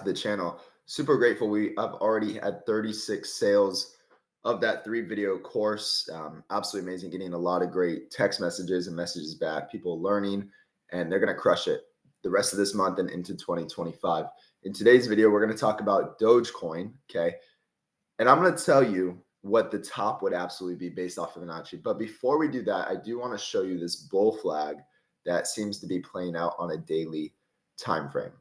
to the channel. Super grateful. I've already had 36 sales of that 3 video course. Absolutely amazing. Getting a lot of great text messages and messages back. People learning, and they're going to crush it the rest of this month and into 2025. In today's video, we're going to talk about Dogecoin. Okay. And I'm going to tell you what the top would absolutely be based off of Fibonacci. But before we do that, I do want to show you this bull flag that seems to be playing out on a daily time frame.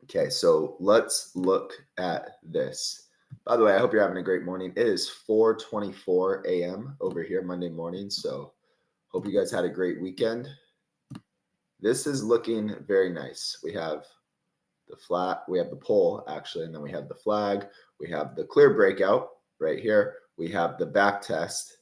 Okay, so let's look at this. By the way, I hope you're having a great morning. It is 4:24 a.m. over here Monday morning. So hope you guys had a great weekend. This is looking very nice. We have the flat, we have the pole actually, and then we have the flag. We have the clear breakout right here. We have the back test.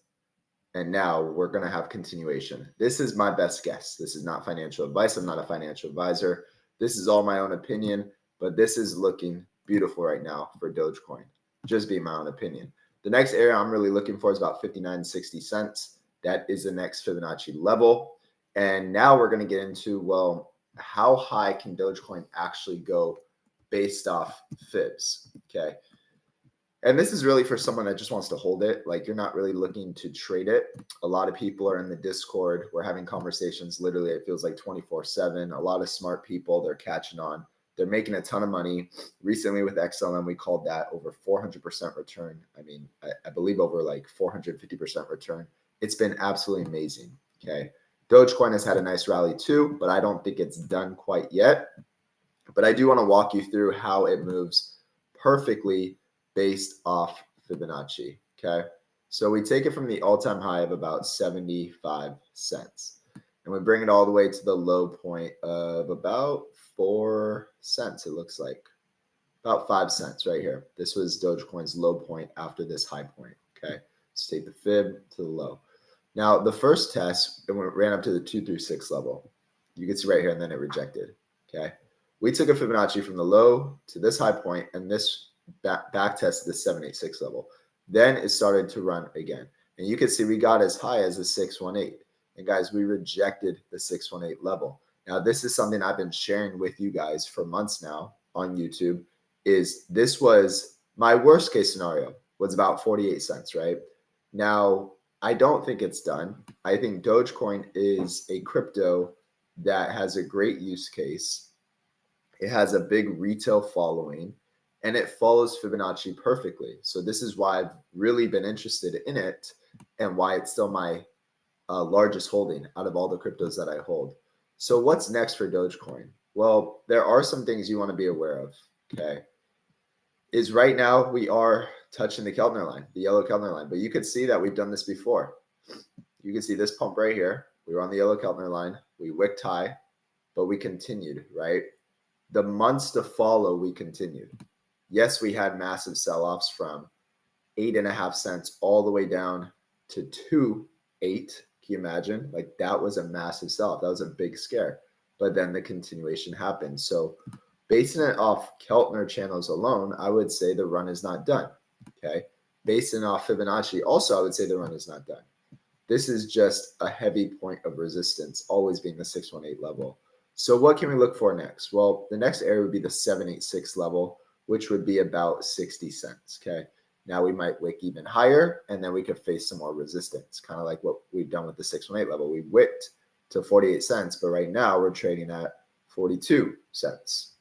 And now we're going to have continuation. This is my best guess. This is not financial advice. I'm not a financial advisor. This is all my own opinion, but this is looking beautiful right now for Dogecoin. Just being my own opinion. The next area I'm really looking for is about 59.60 cents. That is the next Fibonacci level. And now we're going to get into, well, how high can Dogecoin actually go based off fibs? Okay. And this is really for someone that just wants to hold it. Like, you're not really looking to trade it. A lot of people are in the Discord. We're having conversations. Literally, it feels like 24/7. A lot of smart people, they're catching on. They're making a ton of money. Recently with XLM, we called that over 400% return. I mean, I believe over like 450% return. It's been absolutely amazing. Okay. Dogecoin has had a nice rally too, but I don't think it's done quite yet. But I do want to walk you through how it moves perfectly based off Fibonacci. Okay. So we take it from the all-time high of about 75 cents. And we bring it all the way to the low point of about 4 cents, it looks like. About 5 cents right here. This was Dogecoin's low point after this high point. Okay. Let's take the fib to the low. Now, the first test, it ran up to the 236 level. You can see right here, and then it rejected. Okay. We took a Fibonacci from the low to this high point, and this back test the 786 level. Then it started to run again. And you can see we got as high as the 618. And guys, we rejected the 618 level. Now, this is something I've been sharing with you guys for months now on YouTube. This was my worst case scenario, was about 48 cents, right? Now, I don't think it's done. I think Dogecoin is a crypto that has a great use case. It has a big retail following, and it follows Fibonacci perfectly. So this is why I've really been interested in it, and why it's still my largest holding out of all the cryptos that I hold. So what's next for Dogecoin? Well, there are some things you want to be aware of. Okay. Is right now we are touching the Keltner line, the yellow Keltner line, but you could see that we've done this before. You can see this pump right here. We were on the yellow Keltner line. We wicked high, but we continued, right? The months to follow, we continued. Yes, we had massive sell-offs from 8.5 cents all the way down to 2.8. Can you imagine? Like, that was a massive sell-off. That was a big scare. But then the continuation happened. So basing it off Keltner channels alone, I would say the run is not done. Okay. Basing off Fibonacci, also, I would say the run is not done. This is just a heavy point of resistance, always being the 618 level. So what can we look for next? Well, the next area would be the 786 level, which would be about 60 cents. Okay. Now we might wick even higher, and then we could face some more resistance, kind of like what we've done with the 618 level. We wicked to 48 cents, but right now we're trading at 42 cents.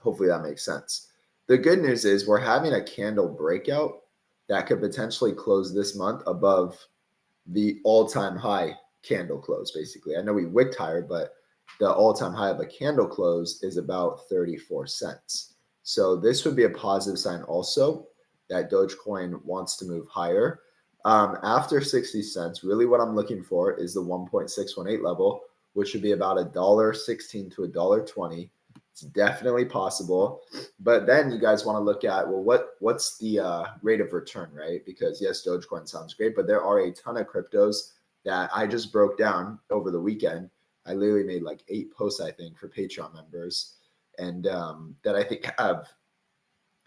Hopefully that makes sense. The good news is we're having a candle breakout that could potentially close this month above the all-time high candle close, basically. I know we wicked higher, but the all-time high of a candle close is about 34 cents. So this would be a positive sign also that Dogecoin wants to move higher. After 60 cents, really what I'm looking for is the 1.618 level, which would be about $1.16 to $1.20. It's definitely possible. But then you guys want to look at, well, what's the rate of return, right? Because yes, Dogecoin sounds great, but there are a ton of cryptos that I just broke down over the weekend. I literally made like 8 posts, I think, for Patreon members, and that I think have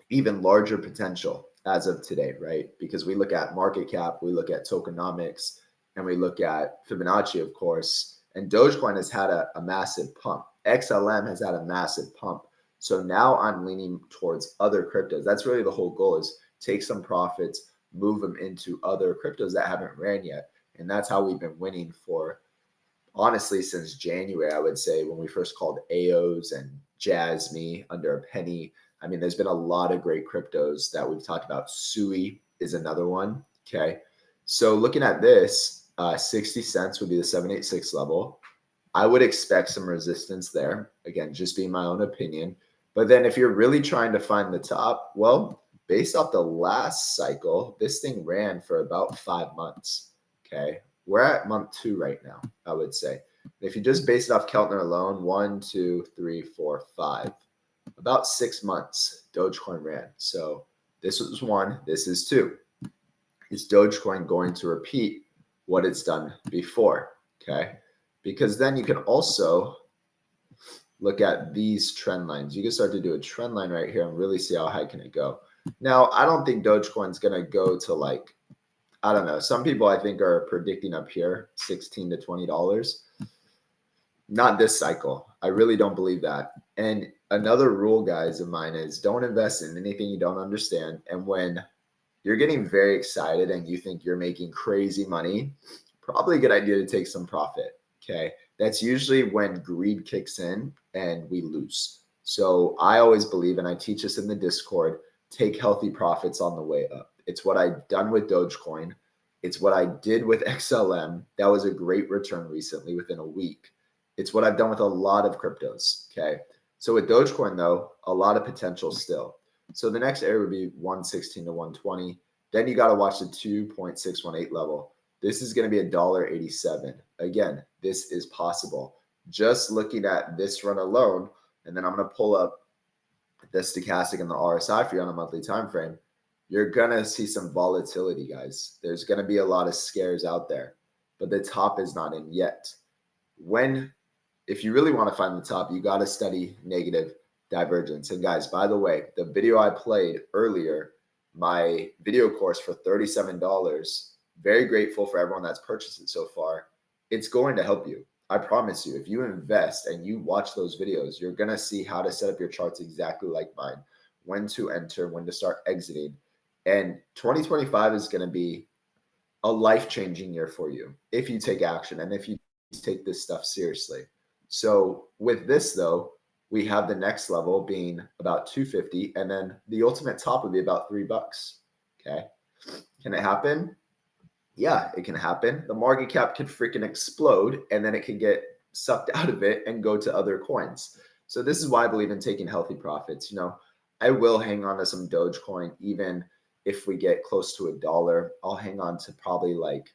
even larger potential as of today, right? Because we look at market cap, we look at tokenomics, and we look at Fibonacci, of course. And Dogecoin has had a massive pump. XLM has had a massive pump. So now I'm leaning towards other cryptos. That's really the whole goal, is take some profits, move them into other cryptos that haven't ran yet. And that's how we've been winning for, honestly, since January, I would say, when we first called AOs and Jasmy under a penny. I mean, there's been a lot of great cryptos that we've talked about. Sui is another one. Okay. So looking at this, 60 cents would be the 786 level. I would expect some resistance there. Again, just being my own opinion. But then if you're really trying to find the top, well, based off the last cycle, this thing ran for about 5 months. Okay. We're at month 2 right now, I would say. If you just base it off Keltner alone, 1, 2, 3, 4, 5, about 6 months, Dogecoin ran. So this was 1, this is 2. Is Dogecoin going to repeat what it's done before? Okay. Because then you can also look at these trend lines. You can start to do a trend line right here and really see how high can it go. Now, I don't think Dogecoin's going to go to, like, I don't know. Some people, I think, are predicting up here $16 to $20. Not this cycle. I really don't believe that. And another rule, guys, of mine is don't invest in anything you don't understand. And when you're getting very excited and you think you're making crazy money, probably a good idea to take some profit. Okay. That's usually when greed kicks in and we lose. So I always believe, and I teach this in the Discord, take healthy profits on the way up. It's what I've done with Dogecoin. It's what I did with XLM. That was a great return recently within a week. It's what I've done with a lot of cryptos. Okay. So with Dogecoin, though, a lot of potential still. So the next area would be 116 to 120. Then you got to watch the 2.618 level. This is going to be $1.87. Again, this is possible. Just looking at this run alone, and then I'm going to pull up the stochastic and the RSI for you on a monthly time frame. You're going to see some volatility, guys. There's going to be a lot of scares out there, but the top is not in yet. If you really want to find the top, you got to study negative divergence. And guys, by the way, the video I played earlier, my video course for $37, very grateful for everyone that's purchased it so far. It's going to help you. I promise you, if you invest and you watch those videos, you're going to see how to set up your charts exactly like mine, when to enter, when to start exiting. And 2025 is going to be a life-changing year for you if you take action and if you take this stuff seriously. So with this, though, we have the next level being about 250, and then the ultimate top would be about $3. Okay. Can it happen? Yeah, it can happen. The market cap could freaking explode, and then it can get sucked out of it and go to other coins. So this is why I believe in taking healthy profits. You know, I will hang on to some Dogecoin, even if we get close to $1. I'll hang on to probably like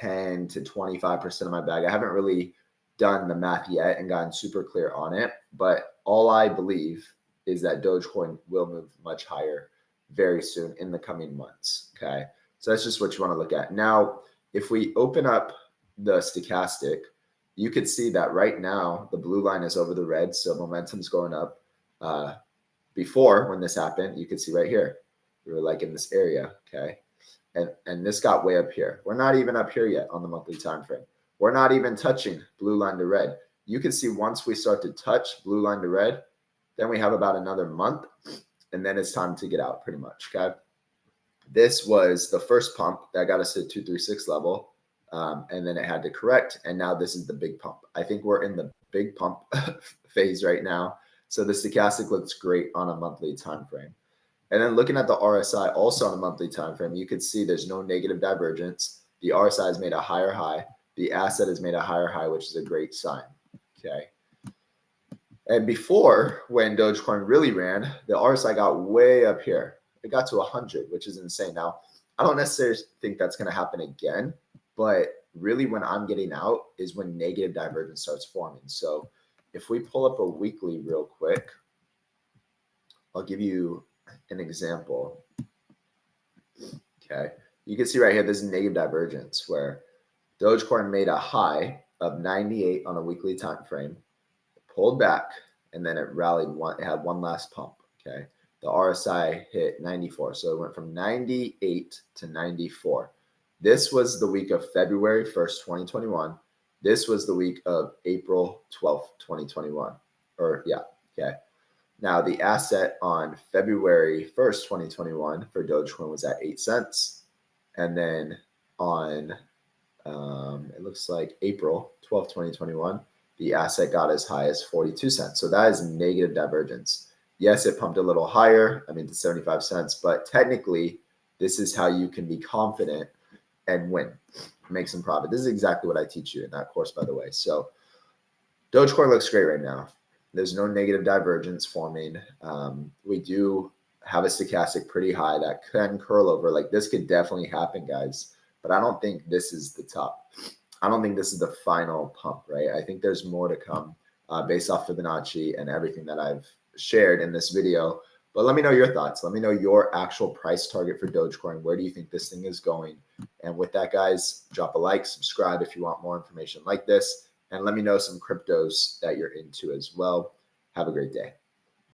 10 to 25% of my bag. I haven't really done the math yet and gotten super clear on it, but all I believe is that Dogecoin will move much higher very soon in the coming months. Okay. So that's just what you want to look at. Now, if we open up the stochastic, you could see that right now the blue line is over the red. So momentum's going up. Before, when this happened, you could see right here, we were like in this area. Okay. And this got way up here. We're not even up here yet on the monthly time frame. We're not even touching blue line to red. You can see once we start to touch blue line to red, then we have about another month, and then it's time to get out pretty much. Okay. This was the first pump that got us to 236 level, and then it had to correct, and now this is the big pump. I think we're in the big pump phase right now. So the stochastic looks great on a monthly time frame. And then looking at the RSI also on a monthly time frame, you could see there's no negative divergence. The RSI has made a higher high. The asset has made a higher high, which is a great sign. Okay. And before, when Dogecoin really ran, the RSI got way up here. It got to 100, which is insane. Now, I don't necessarily think that's going to happen again, but really when I'm getting out is when negative divergence starts forming. So if we pull up a weekly real quick, I'll give you an example. Okay. You can see right here, this is negative divergence where Dogecoin made a high of 98 on a weekly time frame, pulled back, and then it rallied it had one last pump. Okay. The RSI hit 94. So it went from 98 to 94. This was the week of February 1st, 2021. This was the week of April 12th, 2021. Or yeah. Okay. Now, the asset on February 1st, 2021 for Dogecoin was at 8 cents. And then on, it looks like April 12th, 2021, the asset got as high as 42 cents. So that is negative divergence. Yes, it pumped a little higher, I mean, to 75 cents, but technically, this is how you can be confident and win, make some profit. This is exactly what I teach you in that course, by the way. So Dogecoin looks great right now. There's no negative divergence forming. We do have a stochastic pretty high that can curl over. Like this could definitely happen, guys. But I don't think this is the top. I don't think this is the final pump, right? I think there's more to come based off Fibonacci and everything that I've shared in this video. But let me know your thoughts. Let me know your actual price target for Dogecoin. Where do you think this thing is going? And with that, guys, drop a like, subscribe if you want more information like this. And let me know some cryptos that you're into as well. Have a great day.